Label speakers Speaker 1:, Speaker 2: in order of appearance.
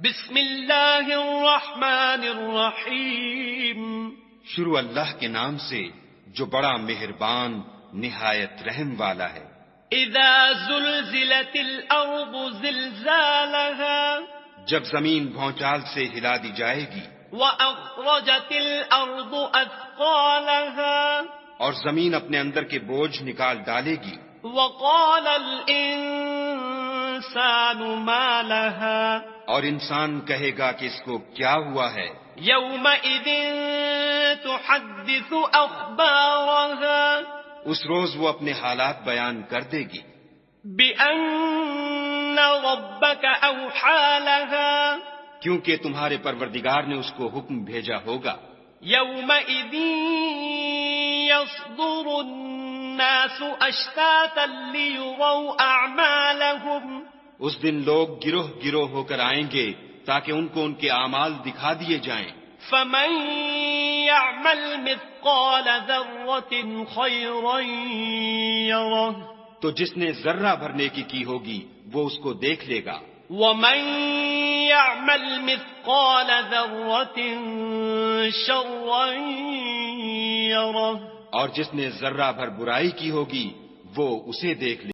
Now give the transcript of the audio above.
Speaker 1: بسم اللہ الرحمن الرحیم.
Speaker 2: شروع اللہ کے نام سے جو بڑا مہربان نہایت رحم والا ہے.
Speaker 1: اذا زلزلت الارض زلزالها
Speaker 2: جب زمین بھونچال سے ہلا دی جائے گی
Speaker 1: واخرجت الارض اثقالها
Speaker 2: اور زمین اپنے اندر کے بوجھ نکال ڈالے گی.
Speaker 1: وقال الانسان ما لها
Speaker 2: اور انسان کہے گا کہ اس کو کیا ہوا ہے.
Speaker 1: يومئذ تحدث اخبارها
Speaker 2: اس روز وہ اپنے حالات بیان کر دے گی.
Speaker 1: بأن ربك اوحى لها
Speaker 2: کیونکہ تمہارے پروردگار نے اس کو حکم بھیجا ہوگا.
Speaker 1: يومئذ يصدر الناس اشتاتا ليروا اعمالهم
Speaker 2: اس دن لوگ گروہ گروہ ہو کر آئیں گے تاکہ ان کو ان کے اعمال دکھا دیے جائیں.
Speaker 1: فمن يعمل مثقال ذرة خيرا يره
Speaker 2: تو جس نے ذرہ بھر نیکی کی ہوگی وہ اس کو دیکھ لے گا.
Speaker 1: ومن يعمل مثقال ذرة شرا يره
Speaker 2: اور جس نے ذرہ بھر برائی کی ہوگی وہ اسے دیکھ لے